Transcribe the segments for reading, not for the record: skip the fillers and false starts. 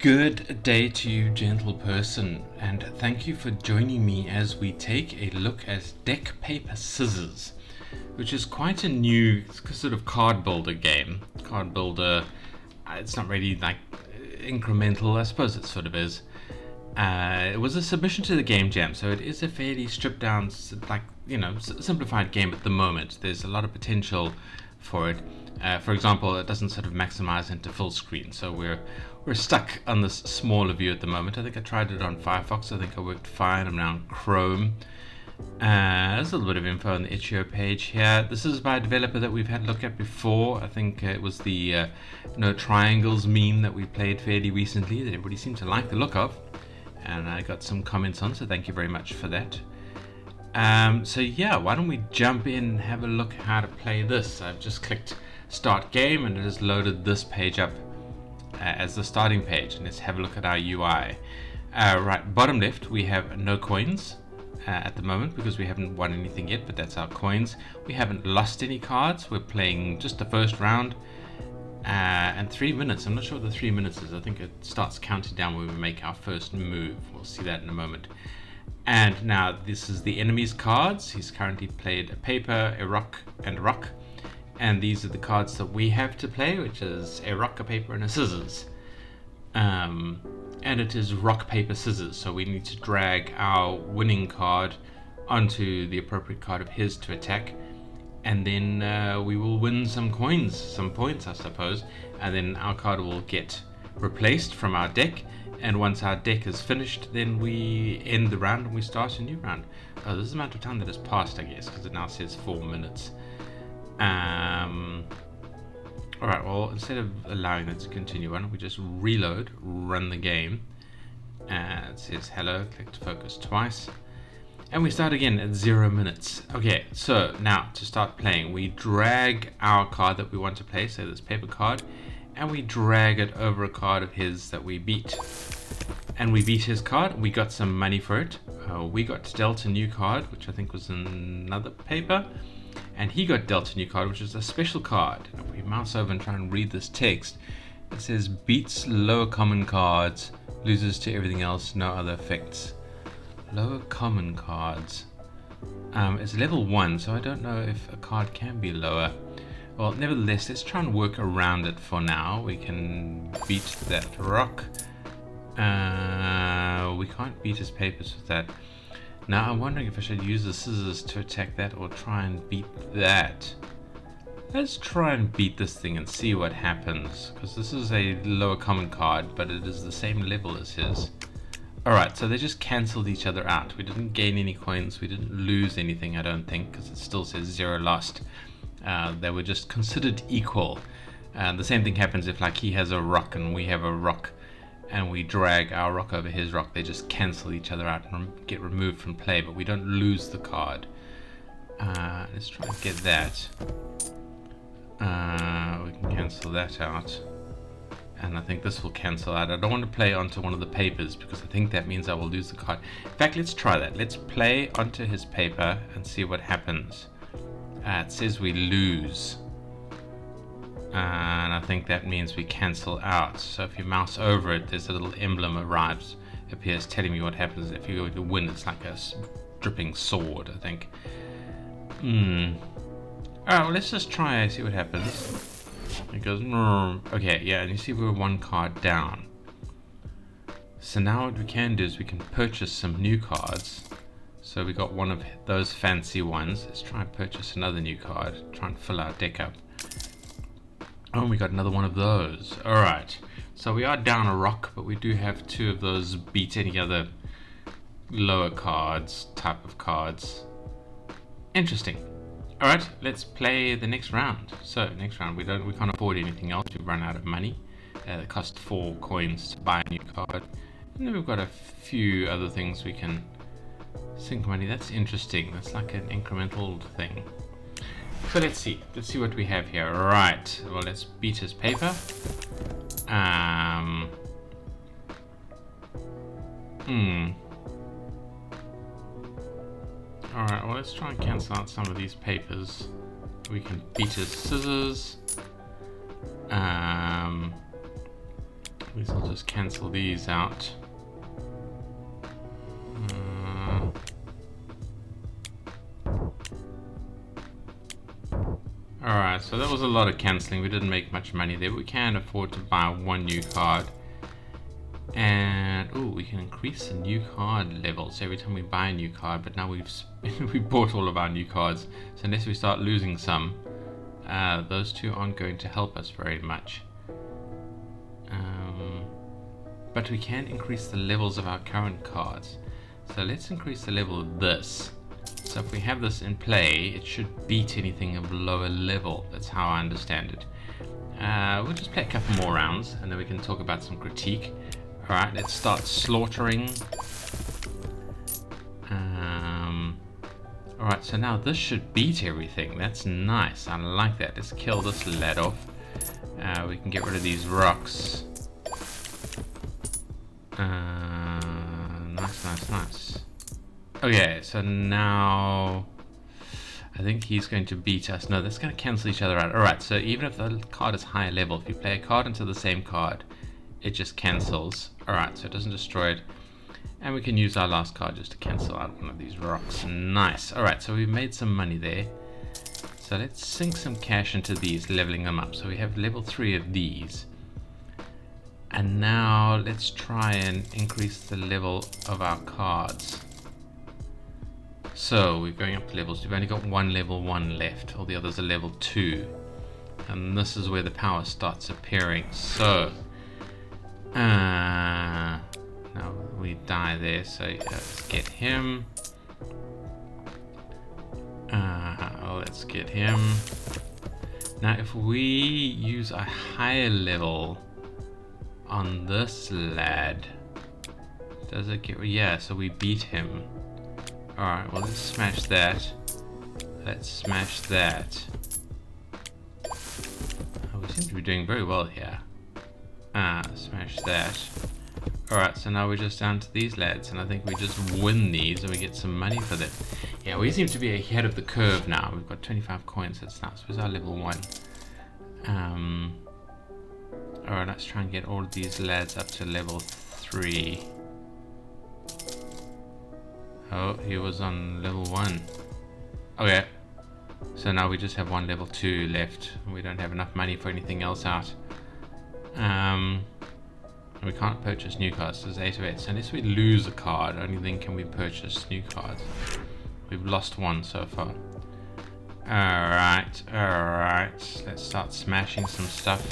Good day to you, gentle person, and thank you for joining me as we take a look at Deck Paper Scissors, which is quite a new sort of card builder game. Card builder, it's not really like incremental, I suppose it sort of is. It was a submission to the Game Jam, so it is a fairly stripped down, simplified game at the moment. There's a lot of potential for it. For example, it doesn't sort of maximize into full screen, so we're stuck on this smaller view at the moment. I think I tried it on Firefox. I think I worked fine. I'm now on Chrome. There's a little bit of info on the itch.io page here. This is by a developer that we've had a look at before. I think it was the no triangles meme that we played fairly recently that everybody seemed to like the look of, and I got some comments on, so thank you very much for that. So yeah, why don't we jump in and have a look how to play this. I've just clicked start game and it has loaded this page up as the starting page, and let's have a look at our UI. Right, bottom left we have no coins at the moment because we haven't won anything yet, but that's our coins. We haven't lost any cards. We're playing just the first round, and 3 minutes. I'm not sure what the 3 minutes is. I think it starts counting down when we make our first move. We'll see that in a moment. And now this is the enemy's cards. He's currently played a paper, a rock, and a rock. And these are the cards that we have to play, which is a rock, a paper, and a scissors. And it is rock, paper, scissors. So we need to drag our winning card onto the appropriate card of his to attack. And then we will win some coins, some points, I suppose. And then our card will get replaced from our deck. And once our deck is finished, then we end the round and we start a new round. Oh, this is the amount of time that has passed, I guess, because it now says 4 minutes. Alright, well, instead of allowing it to continue, why don't we just reload, run the game. It says hello, click to focus twice. And we start again at 0 minutes. Okay, so now to start playing, we drag our card that we want to play, so this paper card, and we drag it over a card of his that we beat. And we beat his card, we got some money for it. We got dealt a new card, which I think was another paper. And he got dealt a new card, which is a special card. And if we mouse over and try and read this text, it says beats lower common cards, loses to everything else, no other effects. Lower common cards. It's level 1, so I don't know if a card can be lower. Well, nevertheless, let's try and work around it for now. We can beat that rock. We can't beat his papers with that. Now I'm wondering if I should use the scissors to attack that or try and beat that. Let's try and beat this thing and see what happens, because this is a lower common card, but it is the same level as his. Alright, so they just cancelled each other out. We didn't gain any coins, we didn't lose anything, I don't think, because it still says 0 lost. They were just considered equal. The same thing happens if like he has a rock and we have a rock, and we drag our rock over his rock. They just cancel each other out and get removed from play, but we don't lose the card. Let's try and get that. We can cancel that out, and I think this will cancel out. I don't want to play onto one of the papers because I think that means I will lose the card. In fact, let's try that. Let's play onto his paper and see what happens. It says we lose. And I think that means we cancel out. So if you mouse over it, there's a little emblem appears telling me what happens if you go to win. It's like a dripping sword, I think. Alright, well, let's just try and see what happens. It goes, okay, yeah, and you see we're 1 card down. So now what we can do is we can purchase some new cards. So we got one of those fancy ones. Let's try and purchase another new card, try and fill our deck up. Oh, we got another one of those. Alright, so we are down a rock, but we do have 2 of those beat any other lower cards, type of cards. Interesting. Alright, let's play the next round. So, next round, we can't afford anything else. We've run out of money. It cost 4 coins to buy a new card. And then we've got a few other things we can sink money. That's interesting. That's like an incremental thing. So let's see what we have here. Right, well, let's beat his paper. Alright, well, let's try and cancel out some of these papers. We can beat his scissors. We These will just cancel these out. Alright, so that was a lot of cancelling. We didn't make much money there. We can afford to buy one new card. And, oh, we can increase the new card levels every time we buy a new card. But now we bought all of our new cards. So unless we start losing some, those two aren't going to help us very much. But we can increase the levels of our current cards. So let's increase the level of this. So if we have this in play, it should beat anything of lower level. That's how I understand it. We'll just play a couple more rounds and then we can talk about some critique. Alright, let's start slaughtering. Alright, so now this should beat everything. That's nice. I like that. Let's kill this lad off. We can get rid of these rocks. Nice. Okay, so now I think he's going to beat us. No, that's going to cancel each other out. Alright, so even if the card is higher level, if you play a card into the same card, it just cancels. Alright, so it doesn't destroy it. And we can use our last card just to cancel out one of these rocks. Nice. Alright, so we've made some money there. So let's sink some cash into these, leveling them up. So we have level 3 of these. And now let's try and increase the level of our cards. So we're going up to levels. We've only got one level 1 left. All the others are level 2. And this is where the power starts appearing. So now we die there. So let's get him. Let's get him. Now if we use a higher level on this lad, does it get... yeah, so we beat him. Alright, well let's smash that. Let's smash that. Oh, we seem to be doing very well here. Smash that. Alright, so now we're just down to these lads, and I think we just win these and we get some money for them. Yeah, we seem to be ahead of the curve now. We've got 25 coins, that's nice. Where's our level 1? Alright, let's try and get all of these lads up to level 3. Oh, he was on level 1. Okay. So now we just have one level 2 left. We don't have enough money for anything else out. We can't purchase new cards. There's 8 of 8. So unless we lose a card, only then can we purchase new cards. We've lost one so far. Alright. Let's start smashing some stuff.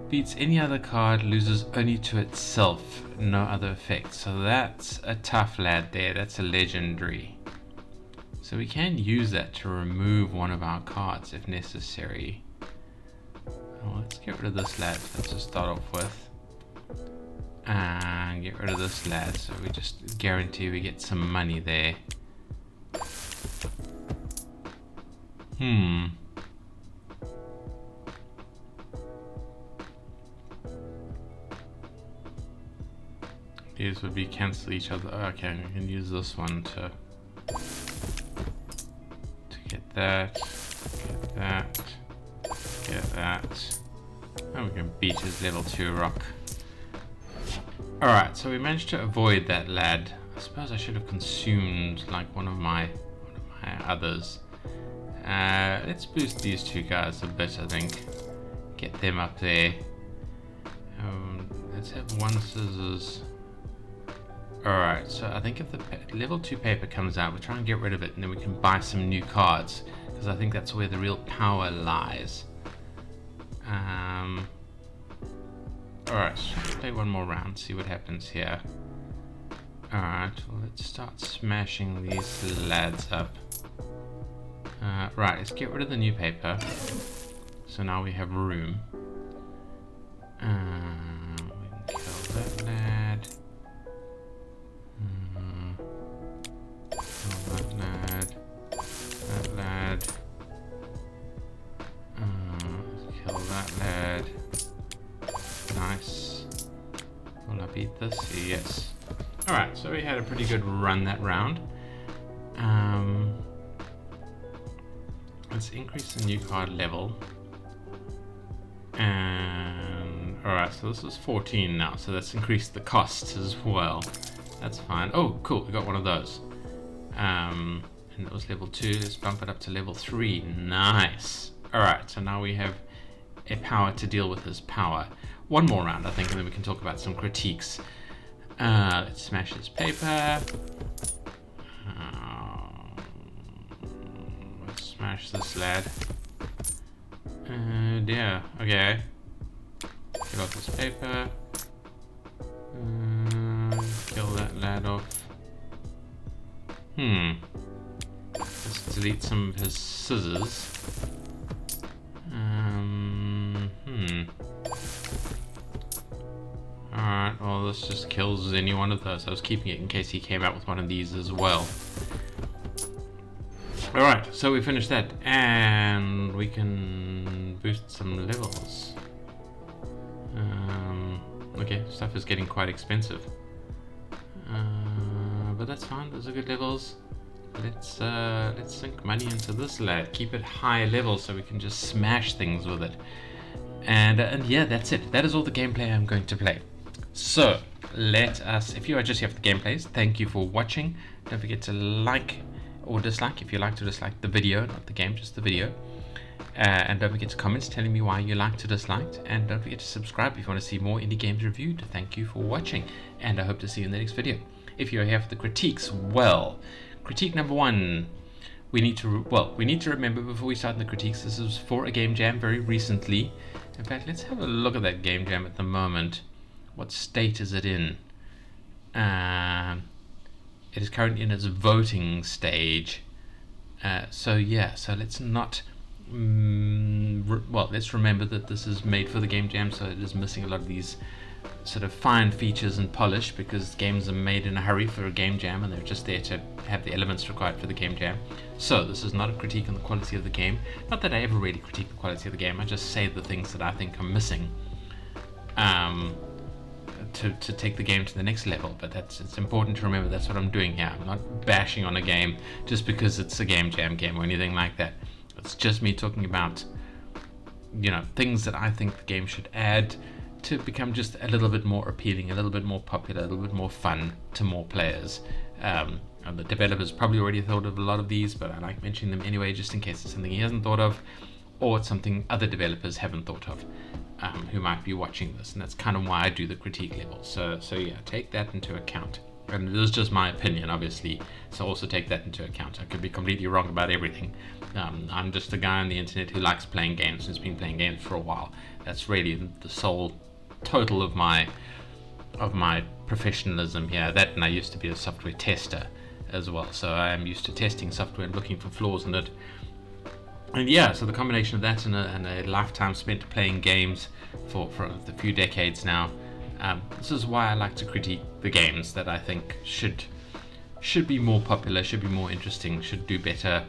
Beats any other card, loses only to itself, no other effects. So that's a tough lad there. That's a legendary. So we can use that to remove one of our cards if necessary. Well, let's get rid of this lad. Let's just start off with. And get rid of this lad. So we just guarantee we get some money there. These would be cancel each other. Okay, we can use this one to get that, get that. And we can beat his level 2 rock. Alright, so we managed to avoid that lad. I suppose I should have consumed like one of my others. Let's boost these two guys a bit, I think. Get them up there. Let's have one scissors. Alright, so I think if the level 2 paper comes out, we try and get rid of it and then we can buy some new cards. Because I think that's where the real power lies. Alright, so let's play one more round, see what happens here. Alright, well, let's start smashing these lads up. Right, let's get rid of the new paper. So now we have room. We can kill that lad. Kill that lad. That lad. Kill that lad. Nice. Will I beat this? Yes. Alright, so we had a pretty good run that round. Let's increase the new card level. And alright, so this is 14 now, so that's increased the costs as well. That's fine. Oh, cool, we got one of those. And it was level 2. Let's bump it up to level 3. Nice. Alright, so now we have a power to deal with this power. One more round, I think, and then we can talk about some critiques. Let's smash this paper. Let's smash this lad. Yeah, okay. Get off this paper. Kill that lad off. Let's delete some of his scissors. Alright, well this just kills any one of those. I was keeping it in case he came out with one of these as well. Alright, so we finished that, and we can boost some levels. Okay, stuff is getting quite expensive. But that's fine, those are good levels. Let's sink money into this lad. Keep it high level so we can just smash things with it. And yeah, that's it. That is all the gameplay I'm going to play. So let us, if you are just here for the gameplays, thank you for watching. Don't forget to like or dislike if you like to dislike the video, not the game, just the video. And don't forget to comment telling me why you liked or disliked. And don't forget to subscribe if you want to see more indie games reviewed. Thank you for watching, and I hope to see you in the next video. If you're here for the critiques, well, critique number 1, we need to remember before we start the critiques, this is for a game jam very recently. In fact, let's have a look at that game jam at the moment. What state is it in? It is currently in its voting stage. So yeah, so let's not let's remember that this is made for the game jam, so it is missing a lot of these sort of fine features and polish, because games are made in a hurry for a game jam and they're just there to have the elements required for the game jam. So this is not a critique on the quality of the game. Not that I ever really critique the quality of the game, I just say the things that I think are missing to take the game to the next level. But it's important to remember that's what I'm doing here. I'm not bashing on a game just because it's a game jam game or anything like that. It's just me talking about, you know, things that I think the game should add to become just a little bit more appealing, a little bit more popular, a little bit more fun to more players. And the developers probably already thought of a lot of these, but I like mentioning them anyway, just in case it's something he hasn't thought of, or it's something other developers haven't thought of, who might be watching this. And that's kind of why I do the critique level. So yeah, take that into account. And this is just my opinion, obviously, so also take that into account. I could be completely wrong about everything. I'm just a guy on the internet who likes playing games and has been playing games for a while. That's really the sole total of my professionalism here. That, and I used to be a software tester as well, so I am used to testing software and looking for flaws in it. And yeah, so the combination of that and a lifetime spent playing games for a few decades now, this is why I like to critique the games that I think should be more popular, should be more interesting, should do better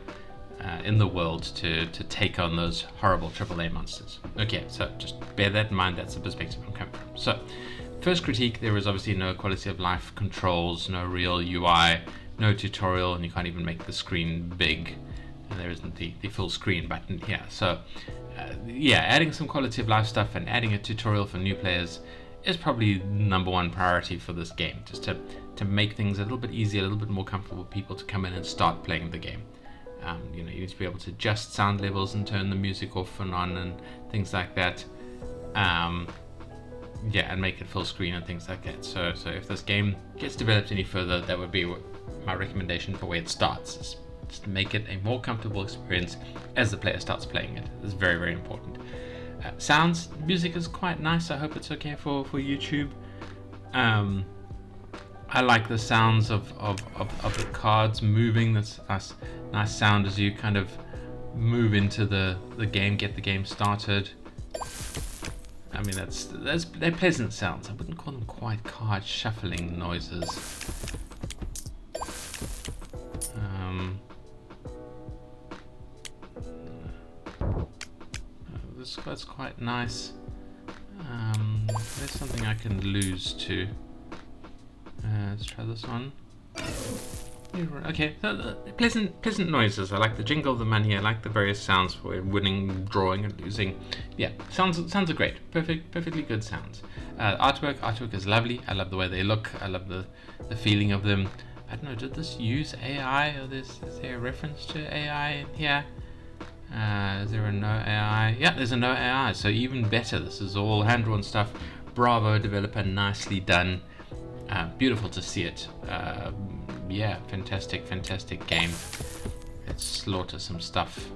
in the world to take on those horrible AAA monsters. Okay, so just bear that in mind. That's the perspective I'm coming from. So first critique, there is obviously no quality of life controls, no real UI, no tutorial, and you can't even make the screen big, and there isn't the full screen button here. So yeah, adding some quality of life stuff and adding a tutorial for new players is probably number 1 priority for this game, just to make things a little bit easier, a little bit more comfortable for people to come in and start playing the game. You know, you need to be able to adjust sound levels and turn the music off and on and things like that. Yeah, and make it full screen and things like that. So if this game gets developed any further, that would be my recommendation for where it starts. Is just make it a more comfortable experience as the player starts playing it. It's very, very important. Sounds, music is quite nice. I hope it's okay for YouTube. I like the sounds of the cards moving. That's nice sound as you kind of move into the game, get the game started. I mean, they're pleasant sounds. I wouldn't call them quite card shuffling noises. That's quite nice. There's something I can lose to. Let's try this one. Okay, pleasant noises. I like the jingle of the money. I like the various sounds for winning, drawing, and losing. Yeah, sounds are great. Perfectly good sounds. Artwork is lovely. I love the way they look. I love the feeling of them. I don't know. Did this use AI, or is there a reference to AI in here? Is there a no AI? Yeah, there's a no AI. So even better. This is all hand-drawn stuff. Bravo, developer. Nicely done. Beautiful to see it. Yeah, fantastic game. Let's slaughter some stuff.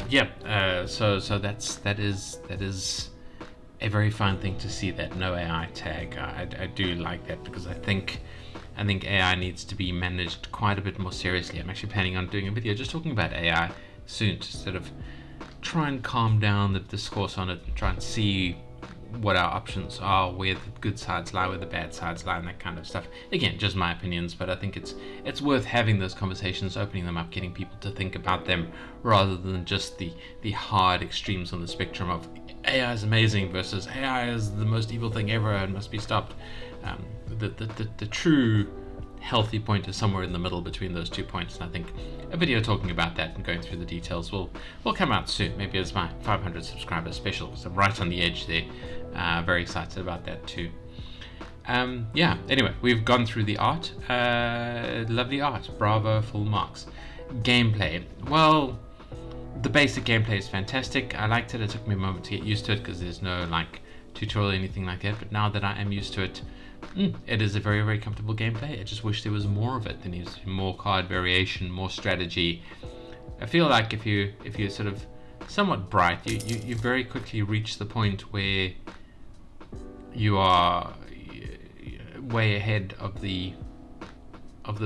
Yeah, so that is a very fine thing to see, that no AI tag. I do like that, because I think AI needs to be managed quite a bit more seriously. I'm actually planning on doing a video just talking about AI soon, to sort of try and calm down the discourse on it and try and see what our options are, where the good sides lie, where the bad sides lie, and that kind of stuff. Again, just my opinions, but I think it's worth having those conversations, opening them up, getting people to think about them, rather than just the hard extremes on the spectrum of AI is amazing versus AI is the most evil thing ever and must be stopped. The true healthy point is somewhere in the middle between those 2 points, and I think a video talking about that and going through the details will come out soon, maybe as my 500 subscribers special, because I'm right on the edge there. Very excited about that too. Yeah, anyway, we've gone through the art. Lovely art, bravo, full marks. Gameplay, well, the basic gameplay is fantastic. I liked it. It took me a moment to get used to it, because there's no like tutorial or anything like that, but now that I am used to it, it is a very comfortable gameplay. I just wish there was more of it. There needs to be more card variation, more strategy. I feel like if you're sort of somewhat bright, you very quickly reach the point where you are way ahead of the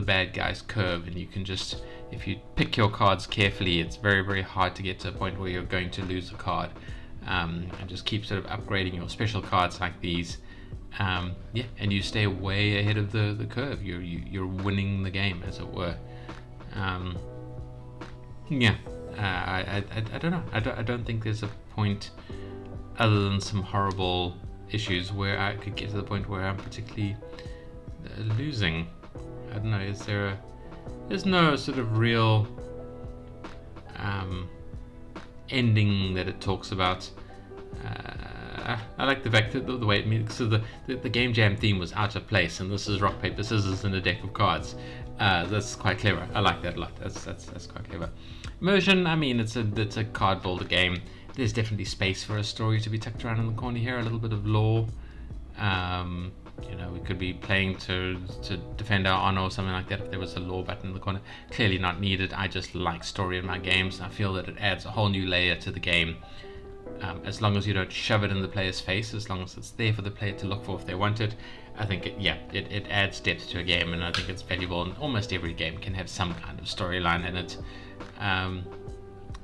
bad guy's curve, and you can just, if you pick your cards carefully, it's very hard to get to a point where you're going to lose a card, and just keep sort of upgrading your special cards like these. Yeah, and you stay way ahead of the curve. You're winning the game, as it were. Yeah, I don't know. I don't think there's a point, other than some horrible issues, where I could get to the point where I'm particularly losing. I don't know. There's no sort of real ending that it talks about. I like the fact that the way it means, so the game jam theme was out of place, and this is rock paper scissors in a deck of cards. That's quite clever. I like that a lot. That's quite clever. Immersion, I mean, it's a card builder game. There's definitely space for a story to be tucked around in the corner here. A little bit of lore. You know, we could be playing to defend our honor or something like that if there was a lore button in the corner. Clearly not needed. I just like story in my games. I feel that it adds a whole new layer to the game. As long as you don't shove it in the player's face, as long as it's there for the player to look for if they want it, I think it adds depth to a game, and I think it's valuable. And almost every game can have some kind of storyline in it.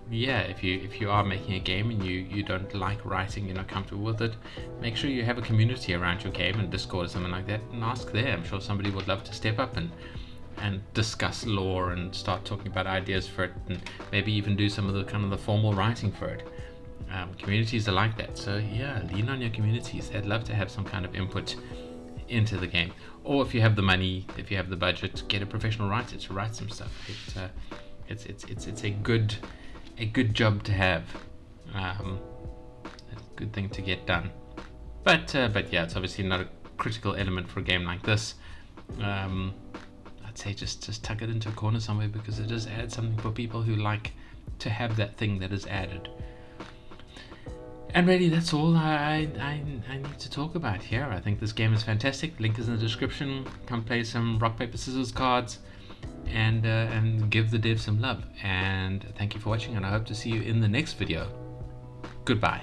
Yeah, if you are making a game and you don't like writing, you're not comfortable with it, make sure you have a community around your game, and Discord or something like that, and ask there. I'm sure somebody would love to step up and discuss lore and start talking about ideas for it, and maybe even do some of the formal writing for it. Communities are like that, so yeah, lean on your communities. They'd love to have some kind of input into the game. Or if you have the money, if you have the budget, get a professional writer to write some stuff. It's a good job to have. A good thing to get done. But yeah, it's obviously not a critical element for a game like this. I'd say just tuck it into a corner somewhere, because it does add something for people who like to have that thing that is added. And really, that's all I need to talk about here. I think this game is fantastic. Link is in the description. Come play some rock paper scissors cards, and give the dev some love. And thank you for watching, and I hope to see you in the next video. Goodbye.